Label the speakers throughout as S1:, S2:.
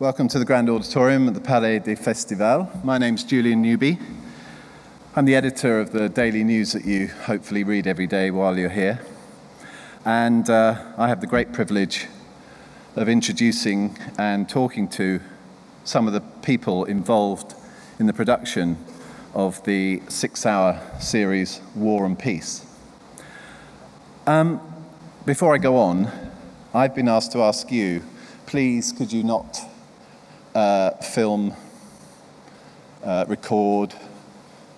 S1: Welcome to the Grand Auditorium at the Palais des Festivals. My name's Julian Newby. I'm the editor of the daily news that you hopefully read every day while you're here. And I have the great privilege of introducing and talking to some of the people involved in the production of the 6-hour series War and Peace. Before I go on, I've been asked to ask you, please could you not film, record,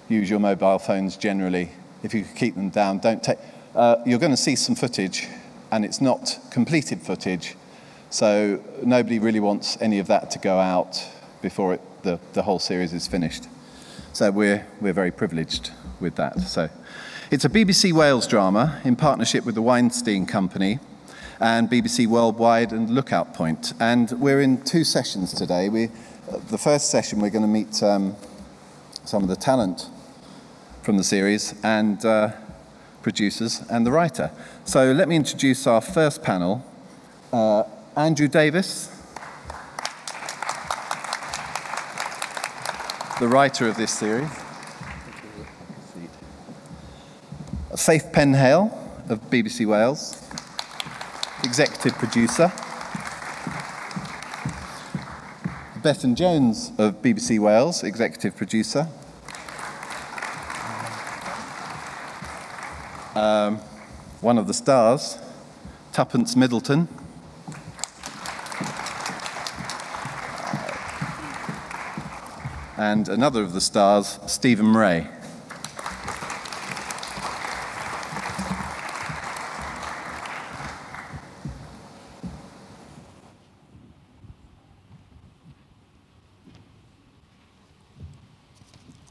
S1: use your mobile phones generally. If you could keep them down, don't take. You're going to see some footage, and it's not completed footage, so nobody really wants any of that to go out before the whole series is finished. So we're very privileged with that. So it's a BBC Wales drama in partnership with the Weinstein Company and BBC Worldwide and Lookout Point. And we're in 2 sessions today. The first session, we're going to meet some of the talent from the series and producers and the writer. So let me introduce our first panel. Andrew Davies, the writer of this series. Faith Penhale of BBC Wales, executive producer. Bethan Jones of BBC Wales, executive producer. One of the stars, Tuppence Middleton. And another of the stars, Stephen Rea.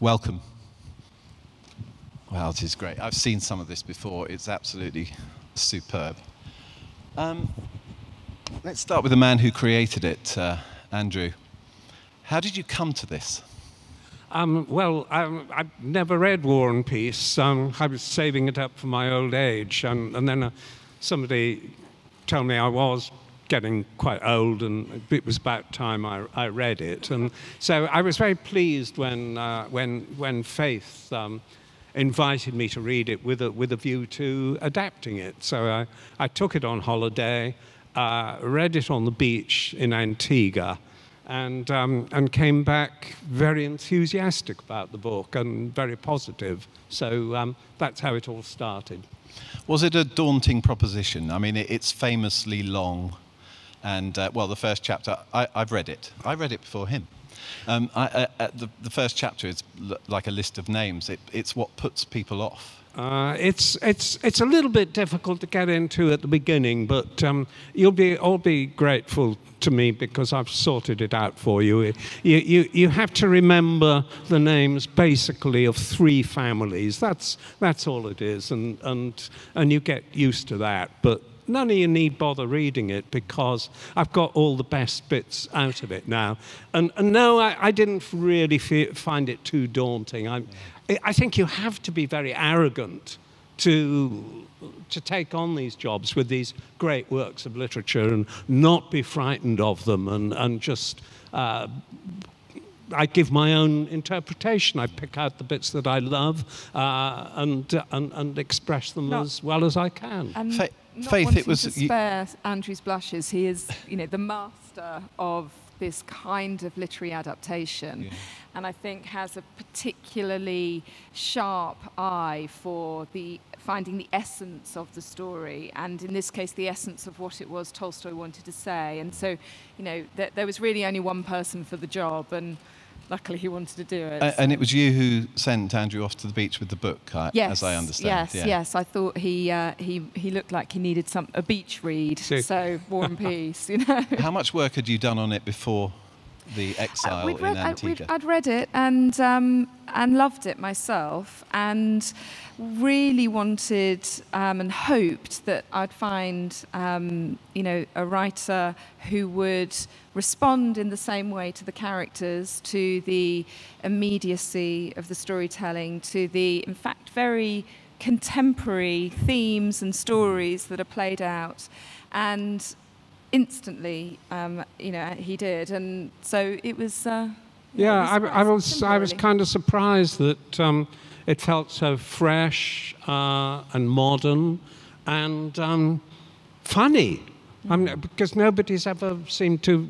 S2: Welcome. Wow, it is great. I've seen some of this before. It's absolutely superb. Let's start with the man who created it, Andrew. How did you come to this?
S3: Well, I've never read War and Peace. I was saving it up for my old age, and then somebody told me I was getting quite old, and it was about time I read it. And so I was very pleased when Faith invited me to read it with a view to adapting it. So I took it on holiday, read it on the beach in Antigua, and came back very enthusiastic about the book and very positive. So that's how it all started.
S2: Was it a daunting proposition? I mean, it's famously long. And, well, the first chapter, I've read it. I read it before him. The first chapter is like a list of names. It's what puts people off.
S3: It's a little bit difficult to get into at the beginning, but you'll all be grateful to me because I've sorted it out for you. You have to remember the names basically of 3 families. That's all it is, and you get used to that. But none of you need bother reading it because I've got all the best bits out of it now. And no, I didn't really find it too daunting. I think you have to be very arrogant to take on these jobs with these great works of literature and not be frightened of them and just... I give my own interpretation. I pick out the bits that I love and express them as well as I can.
S4: Faith, it was to spare Andrew's blushes. He is, the master of this kind of literary adaptation, and I think has a particularly sharp eye for finding the essence of the story, and in this case, the essence of what it was Tolstoy wanted to say. And so, there was really only one person for the job, and luckily he wanted to do it.
S2: And it was you who sent Andrew off to the beach with the book, as I understand.
S4: Yes. I thought he looked like he needed a beach read. So War and Peace,
S2: How much work had you done on it before the exile in Antigua?
S4: I'd read it and loved it myself, and really wanted and hoped that I'd find a writer who would respond in the same way to the characters, to the immediacy of the storytelling, to the, in fact, very contemporary themes and stories that are played out. And instantly, he did, and so it was.
S3: I was kind of surprised that it felt so fresh and modern and funny. Because nobody's ever seemed to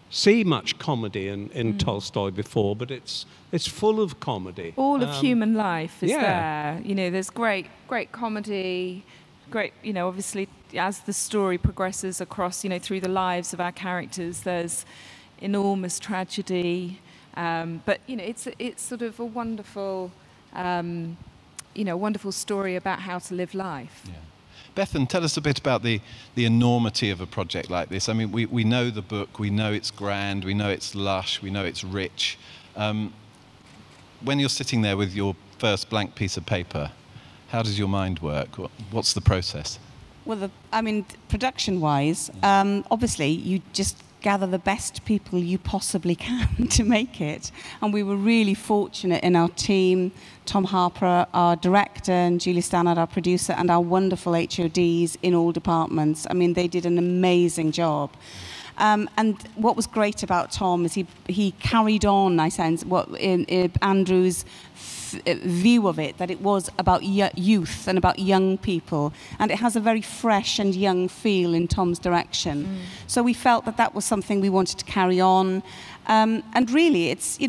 S3: see much comedy in Tolstoy before, but it's full of comedy.
S4: All of human life is there. There's great comedy, great, obviously as the story progresses across, through the lives of our characters, there's enormous tragedy. But, it's sort of a wonderful, wonderful story about how to live life.
S2: Yeah. Bethan, tell us a bit about the enormity of a project like this. I mean, we know the book, we know it's grand, we know it's lush, we know it's rich. When you're sitting there with your first blank piece of paper, how does your mind work? What's the process?
S5: Well, production-wise, obviously, you just gather the best people you possibly can to make it. And we were really fortunate in our team, Tom Harper, our director, and Julie Stannard, our producer, and our wonderful HODs in all departments. I mean, they did an amazing job. And what was great about Tom is he carried on, I sense, in Andrew's view of it, that it was about youth and about young people, and it has a very fresh and young feel in Tom's direction. So we felt that was something we wanted to carry on, and really it's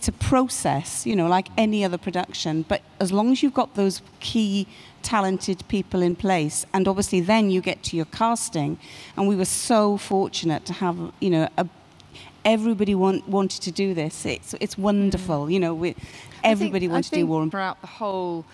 S5: a process, like any other production, but as long as you've got those key talented people in place, and obviously then you get to your casting, and we were so fortunate to have everybody wanted to do this. It's wonderful, everybody wanted to do War and
S4: throughout the whole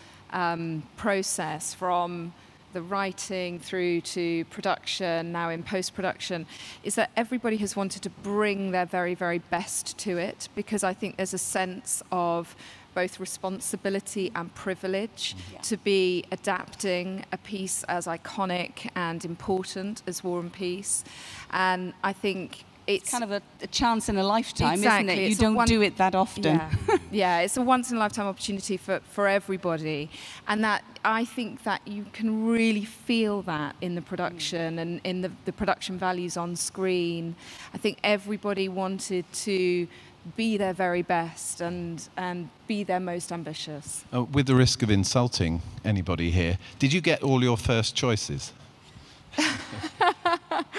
S4: process, from the writing through to production, now in post-production, is that everybody has wanted to bring their very, very best to it, because I think there's a sense of both responsibility and privilege to be adapting a piece as iconic and important as War and Peace. And I think it's
S5: kind of a chance in a lifetime,
S4: exactly.
S5: Isn't it? You don't do it that often.
S4: Yeah, it's a once-in-a-lifetime opportunity for everybody. And that I think that you can really feel that in the production and in the production values on screen. I think everybody wanted to be their very best and be their most ambitious.
S2: With the risk of insulting anybody here, did you get all your first choices?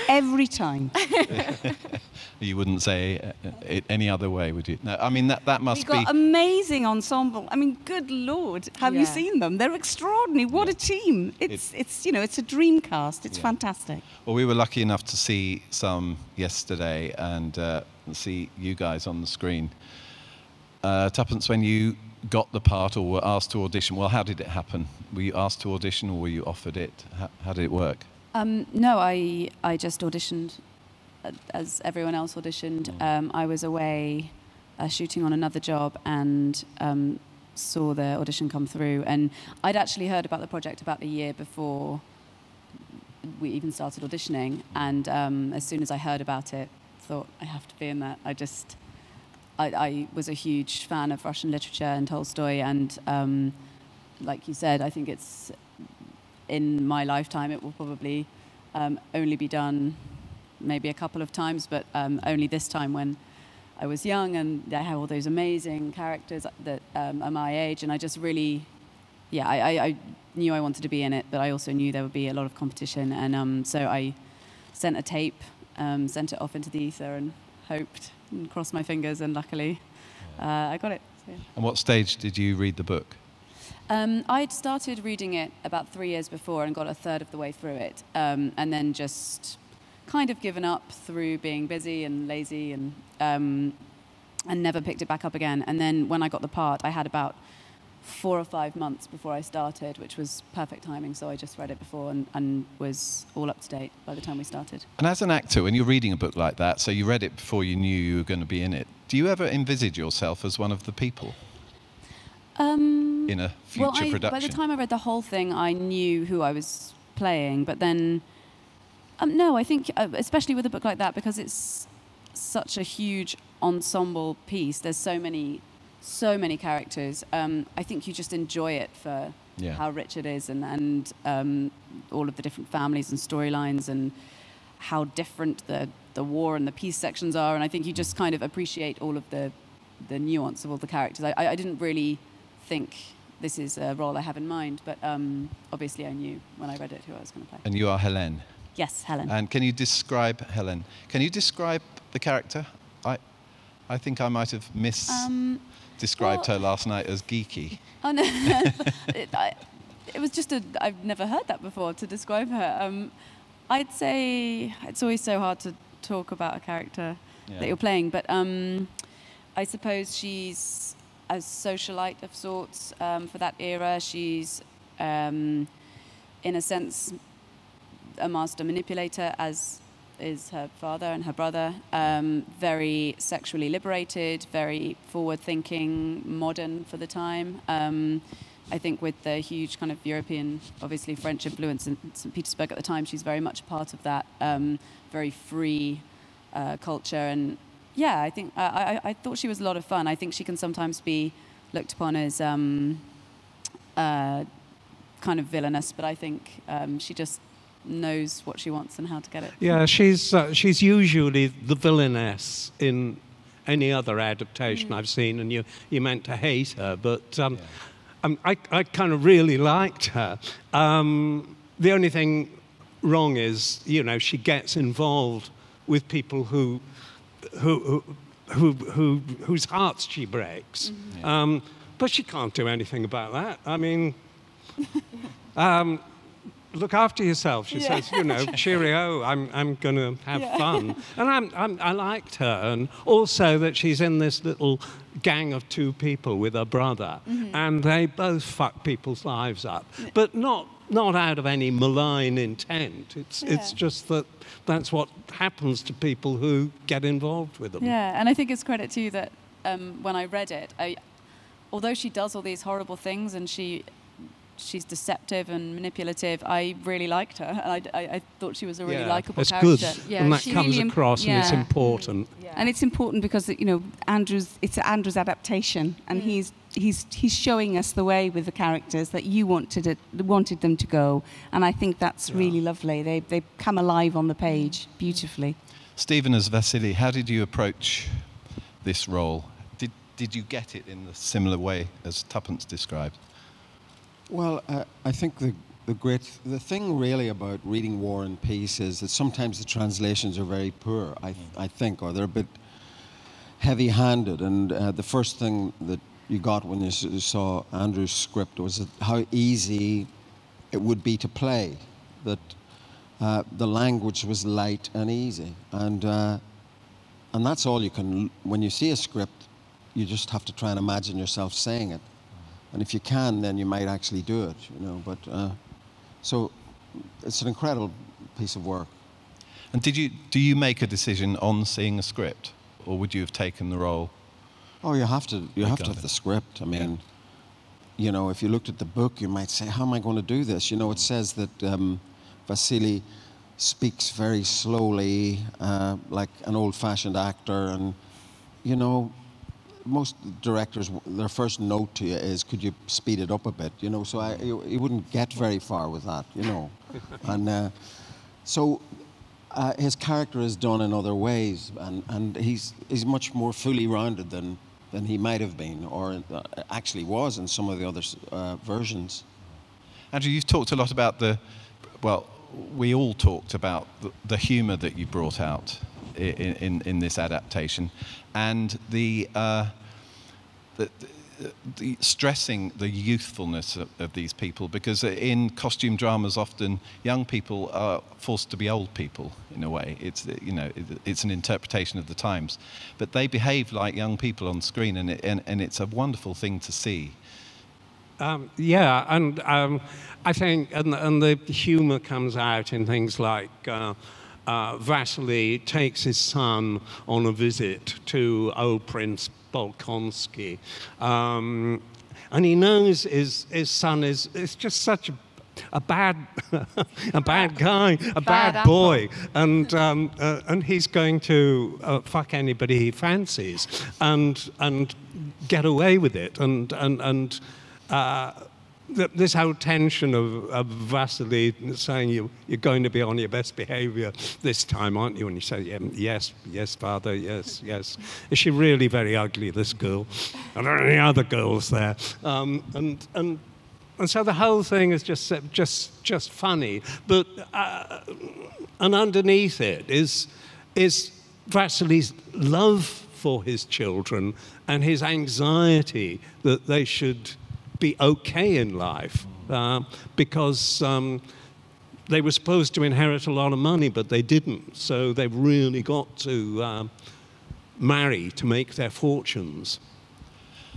S5: Every time.
S2: You wouldn't say it any other way, would you? No, I mean, that must be...
S5: We've got amazing ensemble. I mean, good Lord, have you seen them? They're extraordinary. What a team. It's a dream cast. It's fantastic.
S2: Well, we were lucky enough to see some yesterday and see you guys on the screen. Tuppence, when you got the part or were asked to audition, well, how did it happen? Were you asked to audition or were you offered it? How did it work?
S6: No, I just auditioned as everyone else auditioned. I was away shooting on another job and saw the audition come through. And I'd actually heard about the project about a year before we even started auditioning. And as soon as I heard about it, thought, I have to be in that. I was a huge fan of Russian literature and Tolstoy. And like you said, I think it's... in my lifetime, it will probably only be done maybe a couple of times, but only this time when I was young and I have all those amazing characters that are my age, and I just really, I knew I wanted to be in it, but I also knew there would be a lot of competition, and so I sent a tape, sent it off into the ether and hoped and crossed my fingers, and luckily I got it. So, yeah.
S2: And what stage did you read the book?
S6: I'd started reading it about 3 years before and got a third of the way through it, and then just kind of given up through being busy and lazy and never picked it back up again. And then when I got the part, I had about 4 or 5 months before I started, which was perfect timing, so I just read it before and was all up to date by the time we started.
S2: And as an actor, when you're reading a book like that, so you read it before you knew you were going to be in it, do you ever envisage yourself as one of the people? In a future production?
S6: By the time I read the whole thing, I knew who I was playing. But then, no, I think, especially with a book like that, because it's such a huge ensemble piece, there's so many characters, I think you just enjoy it for how rich it is, and all of the different families and storylines, and how different the war and the peace sections are. And I think you just kind of appreciate all of the nuance of all the characters. I didn't really think this is a role I have in mind, but obviously I knew when I read it who I was going to play.
S2: And you are Helen.
S6: Yes, Helen.
S2: And can you describe Helen? Can you describe the character? I think I might have described her last night as geeky.
S6: Oh no, it was just I've never heard that before, to describe her. I'd say it's always so hard to talk about a character that you're playing, but I suppose she's a socialite of sorts for that era. She's, in a sense, a master manipulator, as is her father and her brother. Very sexually liberated, very forward-thinking, modern for the time. I think with the huge kind of European, obviously French influence in St. Petersburg at the time, she's very much a part of that very free culture. And yeah, I think I thought she was a lot of fun. I think she can sometimes be looked upon as kind of villainous, but I think she just knows what she wants and how to get it.
S3: Yeah, she's usually the villainess in any other adaptation I've seen, and you meant to hate her, but I kind of really liked her. The only thing wrong is, she gets involved with people whose hearts she breaks, but she can't do anything about that. I mean, look after yourself, she says. Cheerio, I'm going to have fun. And I liked her, and also that she's in this little gang of two people with her brother, and they both fuck people's lives up, but not out of any malign intent. It's just that's what happens to people who get involved with them.
S6: Yeah, and I think it's credit to you that when I read it, although she does all these horrible things and she's deceptive and manipulative, I really liked her. And I thought she was a really likable character.
S3: It's good, and that comes across, and it's important.
S5: Yeah. And it's important because it's Andrew's adaptation, and he's showing us the way with the characters that you wanted them to go, and I think that's really lovely. They come alive on the page beautifully.
S2: Stephen, as Vasily, how did you approach this role? Did you get it in the similar way as Tuppence described?
S7: Well, I think the thing really about reading War and Peace is that sometimes the translations are very poor, I think, or they're a bit heavy-handed. And the first thing that you got when you saw Andrew's script was how easy it would be to play, that the language was light and easy. And that's all you can, when you see a script, you just have to try and imagine yourself saying it. And if you can, then you might actually do it, But so it's an incredible piece of work.
S2: And do you make a decision on seeing a script, or would you have taken the role?
S7: Oh, you have to have the script. I mean, if you looked at the book, you might say, how am I going to do this? It says that Vasily speaks very slowly, like an old-fashioned actor, and most directors, their first note to you is, could you speed it up a bit? So you wouldn't get very far with that, And so his character is done in other ways, and he's much more fully rounded than he might have been, or actually was in some of the other versions.
S2: Andrew, you've talked a lot about we all talked about the humour that you brought out in this adaptation, and the stressing the youthfulness of these people, because in costume dramas often young people are forced to be old people in a way. It's it's an interpretation of the times, but they behave like young people on screen, and it's a wonderful thing to see.
S3: I think and the humour comes out in things like Vasily takes his son on a visit to old Prince Bolkonsky, and he knows his son is just such a bad guy, a bad boy, and he's going to fuck anybody he fancies and get away with it, and this whole tension of Vasily saying you're going to be on your best behaviour this time, aren't you? And you say, yes, father, yes. Is she really very ugly, this girl? Are there any other girls there? And so the whole thing is just funny. But and underneath it is Vasily's love for his children and his anxiety that they should be okay in life, because they were supposed to inherit a lot of money, but they didn't. So they've really got to marry to make their fortunes.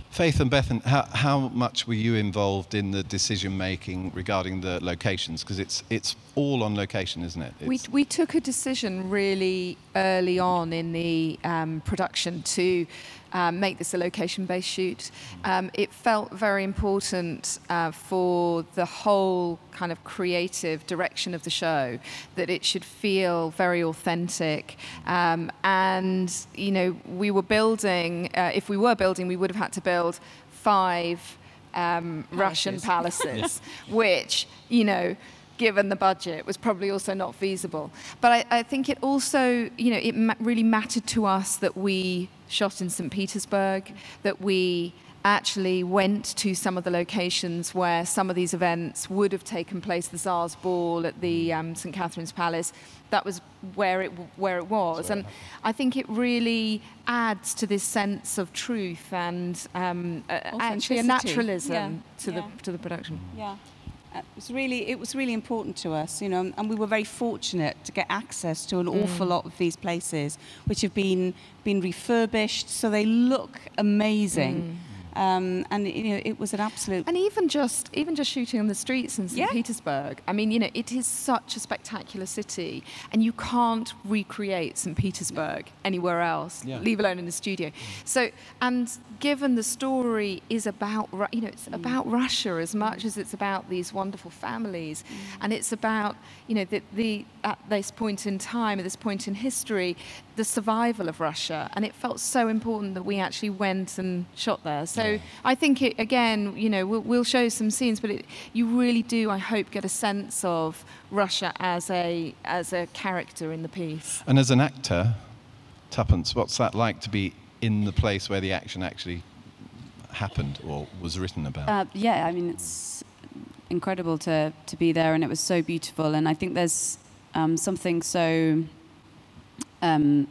S2: Faith and Bethan, how much were you involved in the decision-making regarding the locations? Because it's all on location, isn't it?
S4: We took a decision really early on in the production to make this a location-based shoot. It felt very important for the whole kind of creative direction of the show that it should feel very authentic. And, you know, we were building, if we were building, we would have had to build 5 Russian palaces, which, you know, given the budget, was probably also not feasible. But I think it also, you know, it really mattered to us that we shot in St. Petersburg, that we actually went to some of the locations where some of these events would have taken place, the Tsar's Ball at the St. Catherine's Palace. That was where it was. And I think it really adds to this sense of truth and actually a naturalism to the production.
S5: Yeah. It was really important to us, you know, and we were very fortunate to get access to an awful lot of these places, which have been refurbished, so they look amazing. And you know, it was an absolute.
S4: And even just shooting on the streets in St. Petersburg. I mean, you know, it is such a spectacular city, and you can't recreate St. Petersburg anywhere else, leave alone in the studio. So, and given the story is about, you know, it's about Russia as much as it's about these wonderful families, and it's about, you know, at this point in time, at this point in history, the survival of Russia, and it felt so important that we actually went and shot there. So I think it, again, you know, we'll show some scenes, but you really do, I hope, get a sense of Russia as a character in the piece.
S2: And as an actor, Tuppence, what's that like to be in the place where the action actually happened or was written about?
S6: Yeah, I mean, it's incredible to be there, and it was so beautiful. And I think there's something so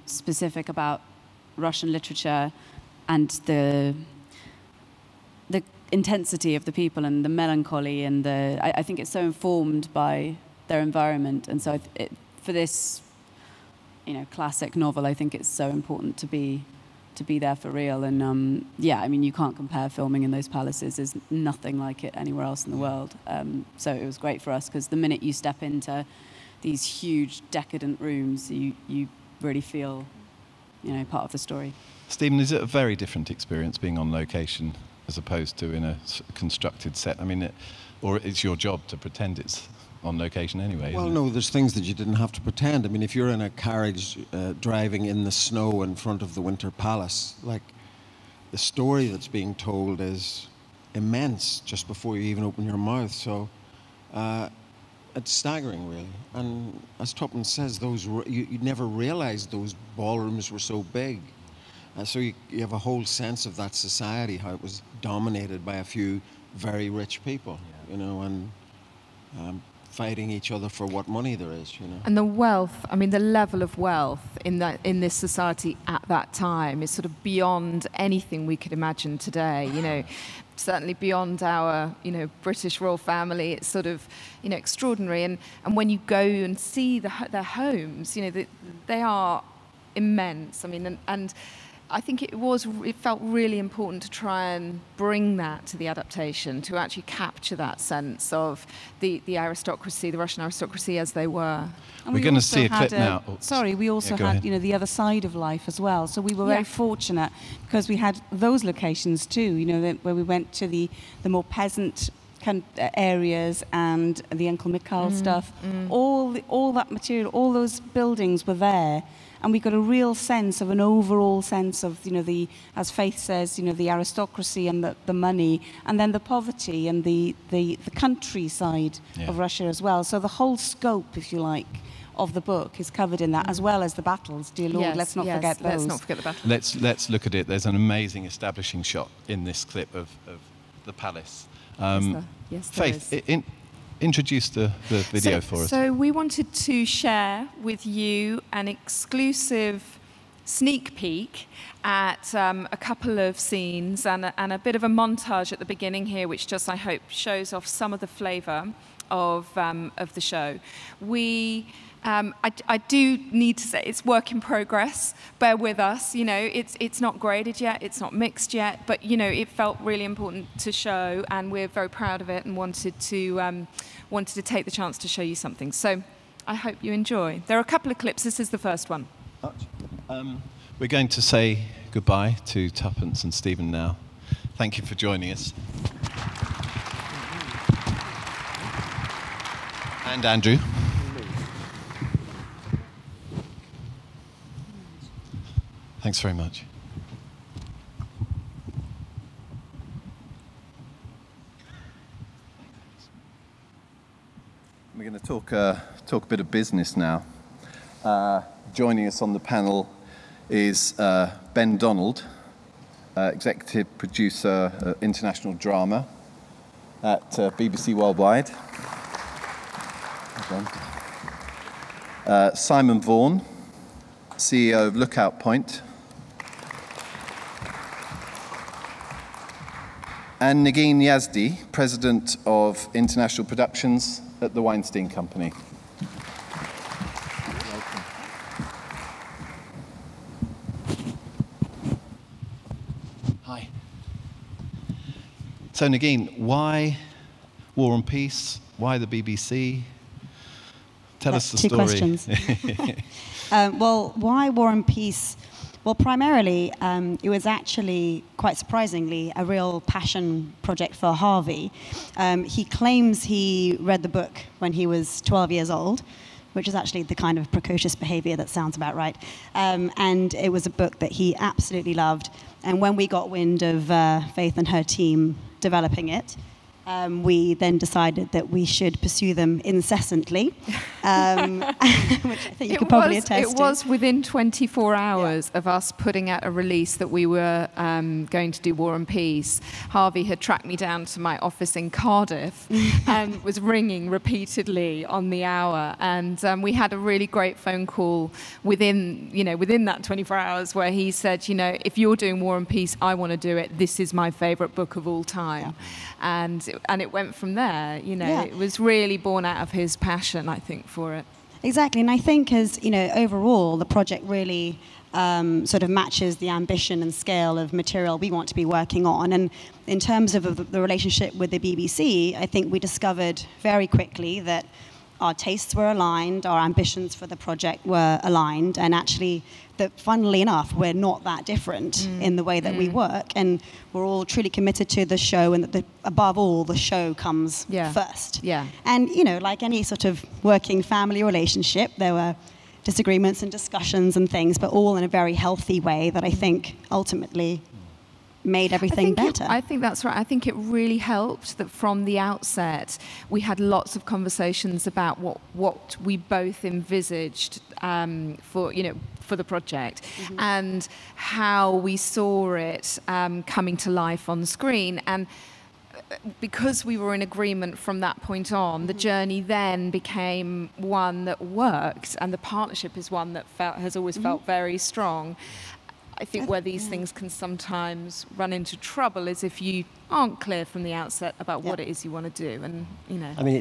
S6: specific about Russian literature and the intensity of the people and the melancholy and I think it's so informed by their environment. And so for this, you know, classic novel, I think it's so important to be there for real. And yeah, I mean, you can't compare filming in those palaces. There's nothing like it anywhere else in the world. So it was great for us because the minute you step into these huge decadent rooms, you really feel, you know, part of the story.
S2: Stephen, is it a very different experience being on location as opposed to in a constructed set? I mean, or it's your job to pretend it's on location anyway?
S7: Well, no, there's things that you didn't have to pretend. I mean, if you're in a carriage driving in the snow in front of the Winter Palace, like, the story that's being told is immense just before you even open your mouth. So it's staggering, really. And as Tuppence says, you never realized those ballrooms were so big. So you have a whole sense of that society, how it was dominated by a few very rich people, you know, and fighting each other for what money there is, you know.
S4: And the wealth, I mean, the level of wealth in this society at that time is sort of beyond anything we could imagine today, you know. Certainly beyond our, you know, British royal family. It's sort of, you know, extraordinary. And when you go and see their homes, you know, they are immense. I mean, and I think it felt really important to try and bring that to the adaptation, to actually capture that sense of the aristocracy, the Russian aristocracy as they were.
S2: We're going to see a clip now.
S5: We also had, you know, the other side of life as well. So we were very fortunate because we had those locations too, you know, where we went to the more peasant areas and the Uncle Mikhail stuff. All that material, all those buildings were there. And we got a real sense of an overall sense of, as Faith says, the aristocracy and the money, and then the poverty and the countryside of Russia as well. So the whole scope, if you like, of the book is covered in that, as well as the battles. Dear Lord,
S4: Yes,
S5: let's not forget those.
S4: Let's not forget the battles.
S2: Let's look at it. There's an amazing establishing shot in this clip of the palace.
S4: Yes, there
S2: Faith,
S4: is.
S2: introduce the video for us.
S4: So we wanted to share with you an exclusive sneak peek at a couple of scenes and a bit of a montage at the beginning here, which just, I hope, shows off some of the flavour of the show. I do need to say it's work in progress. Bear with us. It's not graded yet, it's not mixed yet, but it felt really important to show, and we're very proud of it and wanted to take the chance to show you something. So I hope you enjoy. There are a couple of clips. This is the first one.
S2: We're going to say goodbye to Tuppence and Stephen now. Thank you for joining us. And Andrew. Thanks very much.
S1: We're going to talk a bit of business now. Joining us on the panel is Ben Donald, executive producer, international drama at BBC Worldwide. Simon Vaughan, CEO of Lookout Point. And Negin Yazdi, president of international productions at the Weinstein Company.
S2: Hi. So Negin, why War and Peace? Why the BBC? Tell us the
S8: Two
S2: story.
S8: questions. Well, why War and Peace? Well, primarily, it was actually, quite surprisingly, a real passion project for Harvey. He claims he read the book when he was 12 years old, which is actually the kind of precocious behavior that sounds about right. And it was a book that he absolutely loved. And when we got wind of Faith and her team developing it, we then decided that we should pursue them incessantly, which I think you could probably attest to.
S4: It was within 24 hours of us putting out a release that we were going to do War and Peace. Harvey had tracked me down to my office in Cardiff and was ringing repeatedly on the hour. And we had a really great phone call within that 24 hours where he said, if you're doing War and Peace, I want to do it. This is my favourite book of all time. Yeah. And it went from there. It was really born out of his passion, I think, for it.
S8: Exactly, and I think overall the project really sort of matches the ambition and scale of material we want to be working on. And in terms of the relationship with the BBC, I think we discovered very quickly that our tastes were aligned, our ambitions for the project were aligned, and actually, that funnily enough, we're not that different in the way that we work, and we're all truly committed to the show, and that above all, the show comes first. Yeah. And, like any sort of working family relationship, there were disagreements and discussions and things, but all in a very healthy way that I think ultimately made everything better. I
S4: think that's right. I think it really helped that from the outset we had lots of conversations about what we both envisaged for the project and how we saw it coming to life on screen. And because we were in agreement from that point on, the journey then became one that worked, and the partnership is one that has always felt very strong. I think where these things can sometimes run into trouble is if you aren't clear from the outset about what it is you want to do. And
S9: I mean,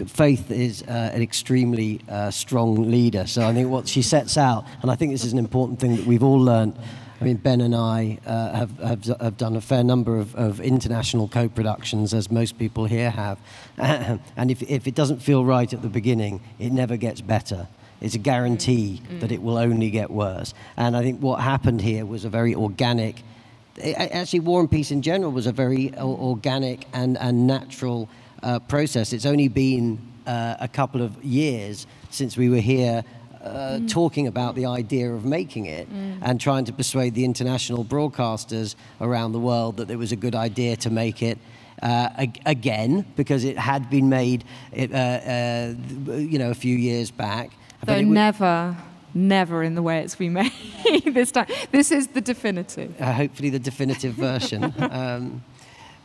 S9: Faith is an extremely strong leader. So I think what she sets out, and I think this is an important thing that we've all learned. I mean, Ben and I have done a fair number of international co-productions, as most people here have. And if it doesn't feel right at the beginning, it never gets better. It's a guarantee that it will only get worse. And I think what happened here was a very organic actually War and Peace in general was a very organic and natural process. It's only been a couple of years since we were here talking about the idea of making it and trying to persuade the international broadcasters around the world that it was a good idea to make it again, because it had been made a few years back.
S4: Though never in the way it's been made this time. This is the definitive.
S9: Hopefully the definitive version.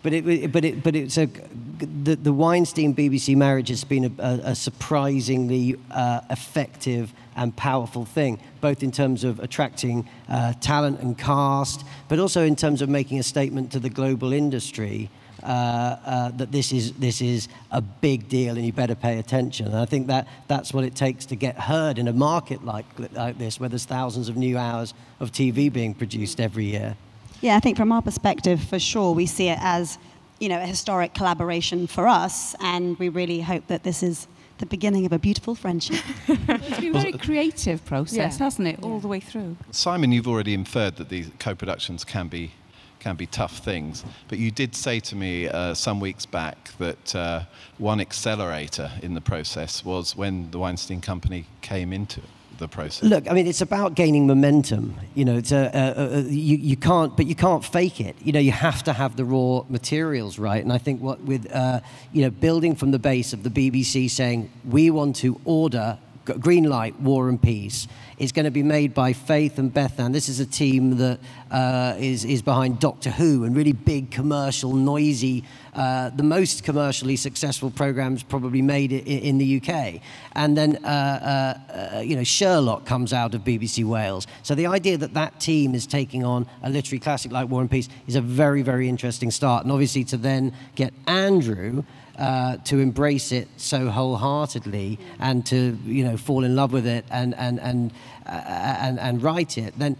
S9: The Weinstein BBC marriage has been a surprisingly effective and powerful thing, both in terms of attracting talent and cast, but also in terms of making a statement to the global industry that this is a big deal and you better pay attention. And I think that's what it takes to get heard in a market like this, where there's thousands of new hours of TV being produced every year.
S8: Yeah, I think from our perspective, for sure, we see it as, a historic collaboration for us, and we really hope that this is the beginning of a beautiful friendship.
S5: It's been a very creative process, hasn't it, all the way through?
S2: Simon, you've already inferred that these co-productions can be tough things, but you did say to me some weeks back that one accelerator in the process was when the Weinstein Company came into the process.
S9: Look, I mean, it's about gaining momentum. It's you can't fake it. You have to have the raw materials right. And I think what with building from the base of the BBC saying we want to order green light War and Peace. It's going to be made by Faith and Bethan. This is a team that is behind Doctor Who and really big, commercial, noisy, the most commercially successful programs probably made in the UK. And then, Sherlock comes out of BBC Wales. So the idea that team is taking on a literary classic like War and Peace is a very, very interesting start. And obviously to then get Andrew to embrace it so wholeheartedly and to fall in love with it and write it, then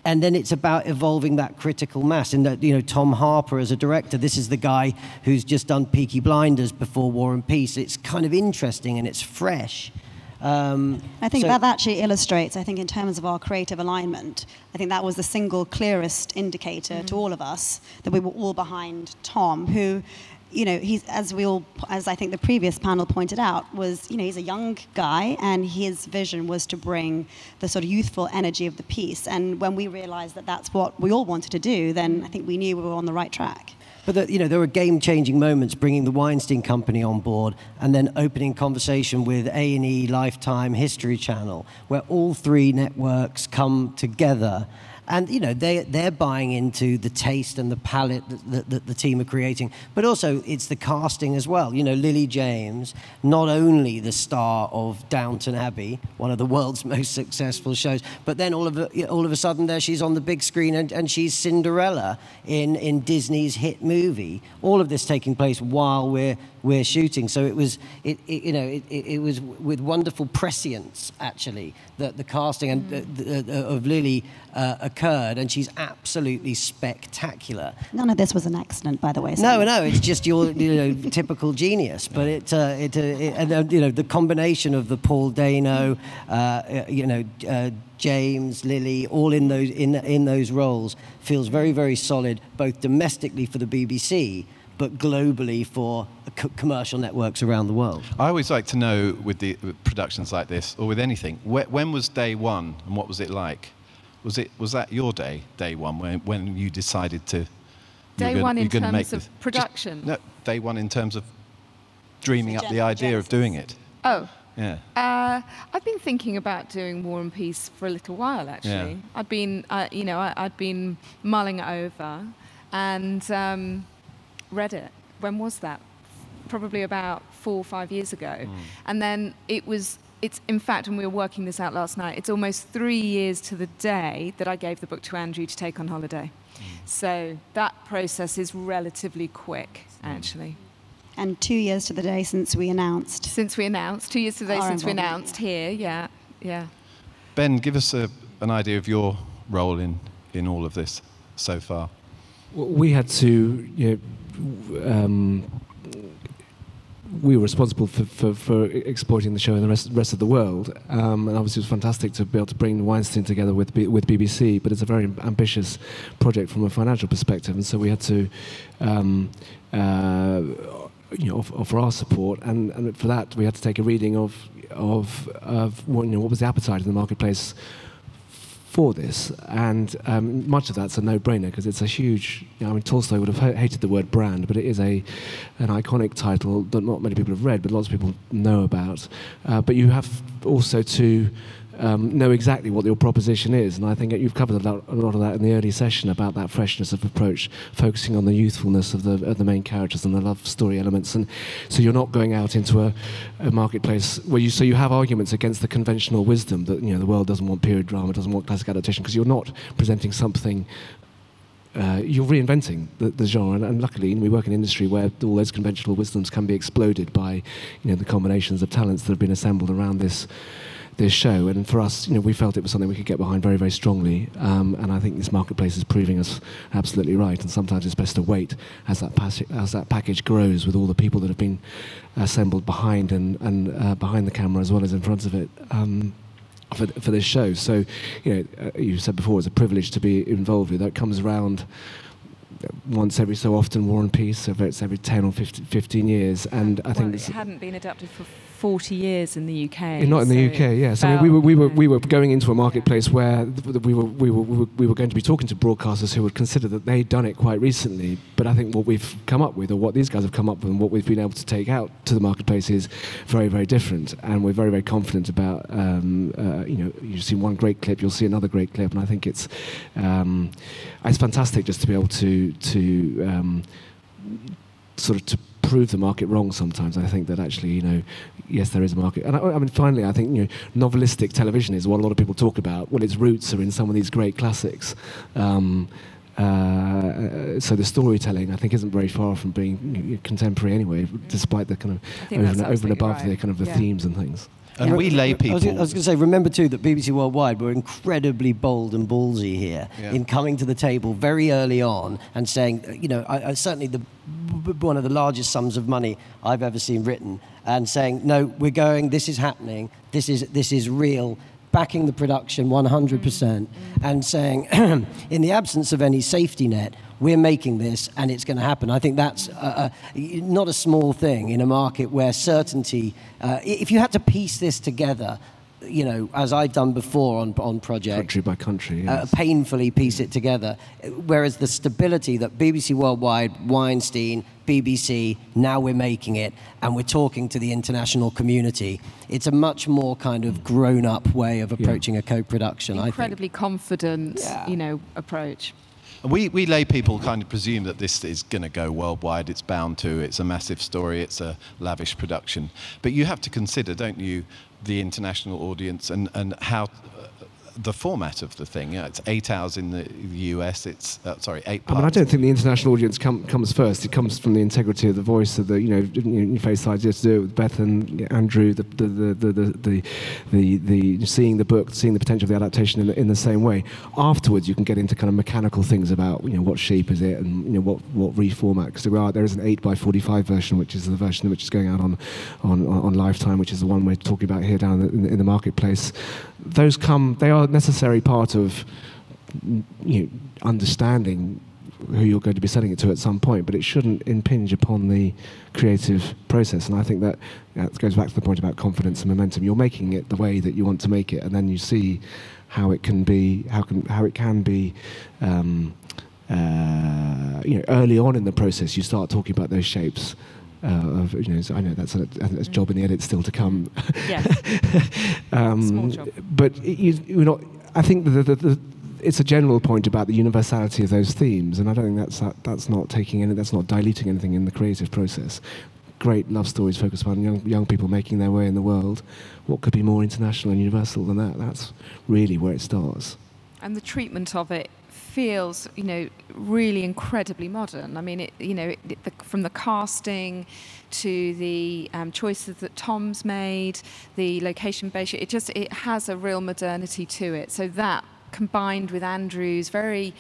S9: it's about evolving that critical mass. And that Tom Harper as a director, this is the guy who's just done Peaky Blinders before War and Peace. It's kind of interesting and it's fresh.
S8: I think that actually illustrates, I think, in terms of our creative alignment, I think that was the single clearest indicator to all of us that we were all behind Tom, who, he's, as I think the previous panel pointed out, was, he's a young guy, and his vision was to bring the sort of youthful energy of the piece. And when we realized that that's what we all wanted to do, then I think we knew we were on the right track.
S9: But there were game-changing moments, bringing the Weinstein Company on board and then opening conversation with A&E, Lifetime, History Channel, where all three networks come together. And, they're buying into the taste and the palette that the team are creating. But also, it's the casting as well. Lily James, not only the star of Downton Abbey, one of the world's most successful shows, but then all of a sudden there she's on the big screen and she's Cinderella in Disney's hit movie. All of this taking place while we're shooting. So it was with wonderful prescience, actually, that the casting of Lily occurred, and she's absolutely spectacular.
S8: None of this was an accident, by the way.
S9: No, it's just your typical genius. But the combination of the Paul Dano, James, Lily, all in those roles feels very, very solid, both domestically for the BBC, but globally for commercial networks around the world.
S2: I always like to know with productions like this, or with anything, when was day one and what was it like? Was that your day one, when you decided to...
S4: Day one in terms of production?
S2: No, day one in terms of dreaming up the idea of doing it.
S4: Oh.
S2: Yeah.
S4: I've been thinking about doing War and Peace for a little while, actually.
S2: Yeah.
S4: I'd been mulling it over and read it. When was that? Probably about 4 or 5 years ago. And then it's in fact, when we were working this out last night, it's almost 3 years to the day that I gave the book to Andrew to take on holiday. So that process is relatively quick, actually.
S8: And 2 years to the day since we announced.
S4: 2 years to the day since we announced here, yeah.
S2: Ben, give us an idea of your role in all of this so far.
S10: We had to we were responsible for exploiting the show in the rest of the world. And obviously it was fantastic to be able to bring Weinstein together with BBC, but it's a very ambitious project from a financial perspective, and so we had to offer our support, and for that we had to take a reading of what was the appetite in the marketplace for this, and much of that's a no-brainer because it's a huge. Tolstoy would have hated the word brand, but it is an iconic title that not many people have read, but lots of people know about. But you have also to know exactly what your proposition is, and I think you've covered a lot of that in the early session about that freshness of approach, focusing on the youthfulness of the main characters and the love story elements, and so you're not going out into a marketplace where you have arguments against the conventional wisdom that the world doesn't want period drama, doesn't want classic adaptation, because you're not presenting something. You're reinventing the genre, and luckily we work in an industry where all those conventional wisdoms can be exploded by the combinations of talents that have been assembled around this show. And for us, we felt it was something we could get behind very, very strongly. And I think this marketplace is proving us absolutely right. And sometimes it's best to wait as that package grows with all the people that have been assembled behind and behind the camera as well as in front of it. For this show. So, you said before, it's a privilege to be involved with. That comes around once every so often, War and Peace, so it's every 10 or 15 years. And I think
S4: it hadn't been adapted for 40 years in the UK.
S10: Not in the UK, yes. I mean, we were going into a marketplace where we were going to be talking to broadcasters who would consider that they'd done it quite recently. But I think what we've come up with, or what these guys have come up with, and what we've been able to take out to the marketplace is very, very different. And we're very, very confident about. You see one great clip, you'll see another great clip, and I think it's fantastic just to be able to sort of to prove the market wrong sometimes. I think that actually, yes, there is a market. And I mean, finally, I think, novelistic television is what a lot of people talk about. Well, its roots are in some of these great classics. So the storytelling, I think, isn't very far from being contemporary anyway, despite the kind of over and above the kind of the themes and things.
S2: And we lay people.
S9: I was going to say, remember too that BBC Worldwide were incredibly bold and ballsy here in coming to the table very early on and saying, I certainly one of the largest sums of money I've ever seen written, and saying, no, we're going. This is happening. This is real. Backing the production 100%, and saying, in the absence of any safety net, we're making this and it's going to happen. I think that's not a small thing in a market where certainty, if you had to piece this together, as I've done before on projects,
S10: country by country, yes.
S9: Painfully piece it together, whereas the stability that BBC Worldwide, Weinstein, BBC, now we're making it, and we're talking to the international community. It's a much more kind of grown-up way of approaching a co-production,
S4: Incredibly confident, approach.
S2: We lay people kind of presume that this is going to go worldwide. It's bound to. It's a massive story. It's a lavish production. But you have to consider, don't you, the international audience and how the format of the thing. It's 8 hours in the US. It's 8 parts.
S10: I mean, I don't think the international audience comes first. It comes from the integrity of the voice of the you face ideas to do it with Beth and Andrew. The seeing the book, seeing the potential of the adaptation in the same way. Afterwards, you can get into kind of mechanical things about what shape is it and what reformat. Because there is an 8x45 version, which is the version which is going out on Lifetime, which is the one we're talking about here down in the marketplace. Those they are a necessary part of understanding who you're going to be selling it to at some point, but it shouldn't impinge upon the creative process. And I think that goes back to the point about confidence and momentum. You're making it the way that you want to make it, and then you see how it can be, early on in the process. You start talking about those shapes. So I know that's a job in the edit still to come.
S4: Yes. Small job.
S10: But I think it's a general point about the universality of those themes, and I don't think that's not diluting anything in the creative process. Great love stories focused on young people making their way in the world. What could be more international and universal than that? That's really where it starts.
S4: And the treatment of it feels, really incredibly modern. I mean, from the casting to the choices that Tom's made, the location base, it has a real modernity to it. So that combined with Andrew's very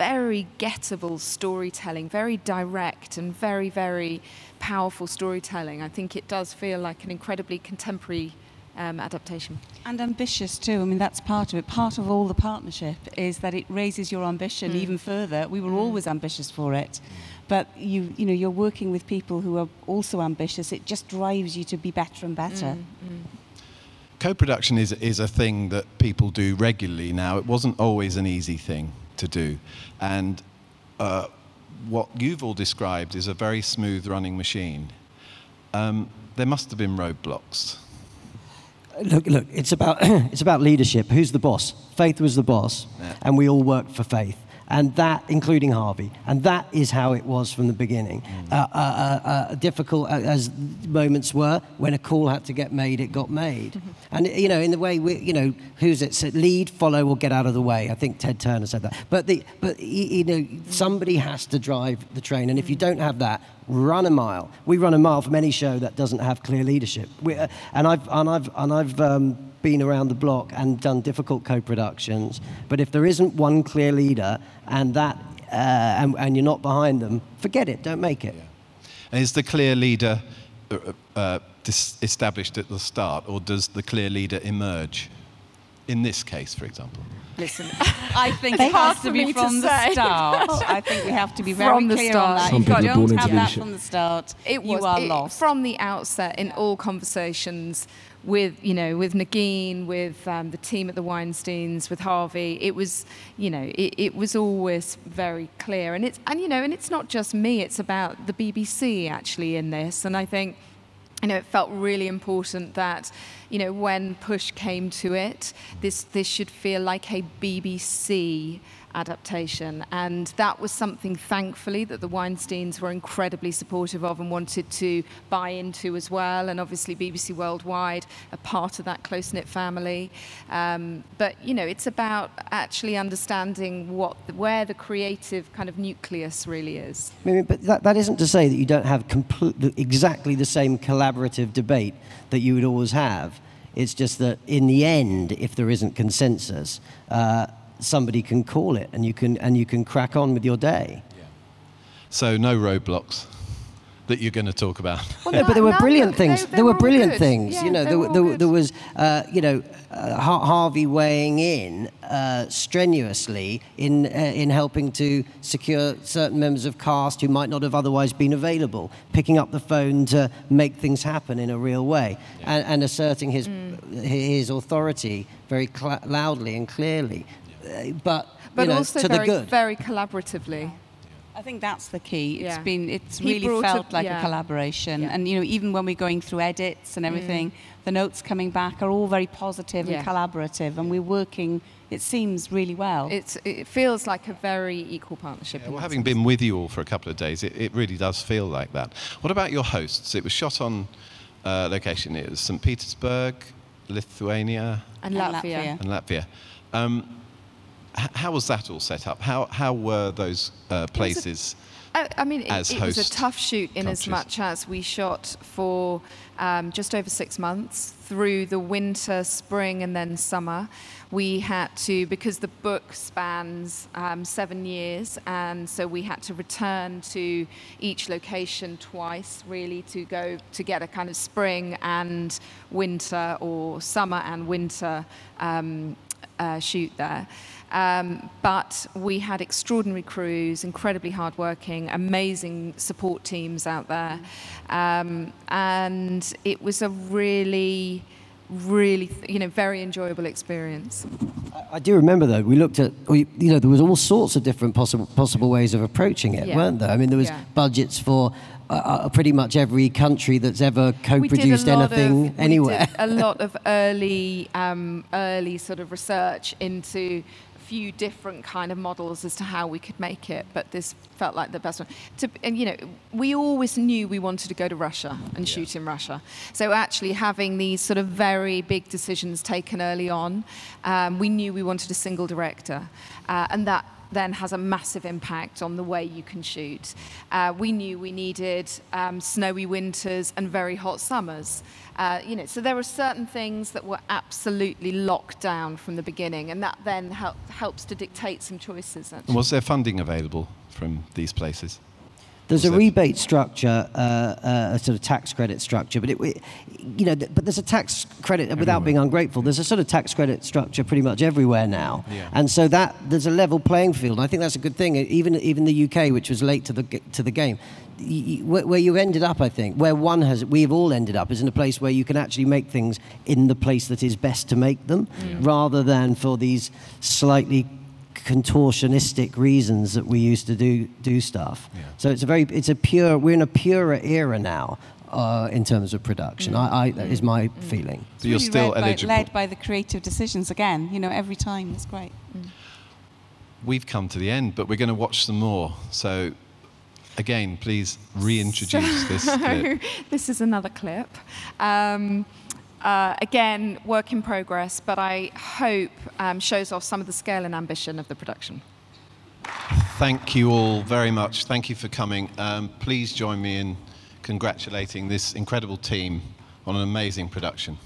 S4: very gettable storytelling, very direct and very, very powerful storytelling. I think it does feel like an incredibly contemporary adaptation.
S5: And ambitious too. I mean, that's part of it. Part of all the partnership is that it raises your ambition even further. We were always ambitious for it, but you're working with people who are also ambitious. It just drives you to be better and better.
S2: Co-production is a thing that people do regularly now. It wasn't always an easy thing to do, and what you've all described is a very smooth running machine. There must have been roadblocks.
S9: Look, it's about leadership. Who's the boss? Faith was the boss, and we all worked for Faith. And that, including Harvey, and that is how it was from the beginning. Difficult as moments were, when a call had to get made, it got made. And in the way who's it? So lead, follow, or get out of the way. I think Ted Turner said that. But somebody has to drive the train, and if you don't have that, run a mile. We run a mile from any show that doesn't have clear leadership. And I've been around the block and done difficult co-productions, but if there isn't one clear leader and you're not behind them, forget it, don't make it.
S2: And is the clear leader established at the start, or does the clear leader emerge? In this case, for example.
S5: Listen, I think it has to be from the start. I think we have to be very clear on that. If you don't have that from the start, you are lost.
S4: From the outset, in all conversations with Nagin, with the team at the Weinsteins, with Harvey, it was, it was always very clear. And it's not just me, it's about the BBC actually in this. And I think, it felt really important that, when push came to it, this should feel like a BBC adaptation. And that was something, thankfully, that the Weinsteins were incredibly supportive of and wanted to buy into as well. And obviously BBC Worldwide, a part of that close-knit family. But, it's about actually understanding where the creative kind of nucleus really is.
S9: I mean, but that isn't to say that you don't have exactly the same collaborative debate that you would always have. It's just that in the end, if there isn't consensus, somebody can call it, and you can crack on with your day. Yeah.
S2: So no roadblocks that you're going to talk about.
S9: Well, no, but there were brilliant things. There were brilliant things.
S4: Yeah,
S9: there was Harvey weighing in strenuously in helping to secure certain members of cast who might not have otherwise been available, picking up the phone to make things happen in a real way, and asserting his authority very loudly and clearly. But
S4: also
S9: to
S4: very,
S9: the good.
S4: very collaboratively.
S5: I think that's the key.
S4: Yeah.
S5: It's really felt like a collaboration. And even when we're going through edits and everything, the notes coming back are all very positive and collaborative, and we're working, it seems, really well.
S4: It feels like a very equal partnership.
S2: Well, having been with you all for a couple of days, it really does feel like that. What about your hosts? It was shot on location. It was St. Petersburg, Lithuania,
S4: and
S2: Latvia. How was that all set up? How were those places?
S4: It was a tough shoot in as much as we shot for just over 6 months through the winter, spring, and then summer. We had to, because the book spans 7 years, and so we had to return to each location twice, really, to go to get a kind of spring and winter, or summer and winter shoot there. But we had extraordinary crews, incredibly hardworking, amazing support teams out there. And it was a really, very enjoyable experience.
S9: I do remember, though, we looked at, there was all sorts of different possible ways of approaching it, weren't there? I mean, there was budgets for pretty much every country that's ever co-produced anything anywhere.
S4: We did a lot of early sort of research into few different kind of models as to how we could make it, but this felt like the best one. We always knew we wanted to go to Russia and shoot in Russia. So actually having these sort of very big decisions taken early on, we knew we wanted a single director, and that then has a massive impact on the way you can shoot. We knew we needed snowy winters and very hot summers. So there are certain things that were absolutely locked down from the beginning, and that then helps to dictate some choices. Actually.
S2: Was there funding available from these places?
S9: There's a rebate structure, a sort of tax credit structure, but but there's a tax credit without being ungrateful. There's a sort of tax credit structure pretty much everywhere now, and so that there's a level playing field. And I think that's a good thing. Even the UK, which was late to the game, where you ended up, I think, where we've all ended up, is in a place where you can actually make things in the place that is best to make them, rather than for these slightly contortionistic reasons that we used to do stuff. So we're in a purer era now in terms of production. That is my feeling.
S5: It's
S2: you're
S5: really
S2: still eligible.
S5: led by the creative decisions again. Every time. It's great.
S2: We've come to the end, but we're going to watch some more. So again, please reintroduce this clip.
S4: This is another clip. Again, work in progress, but I hope shows off some of the scale and ambition of the production.
S2: Thank you all very much. Thank you for coming. Please join me in congratulating this incredible team on an amazing production.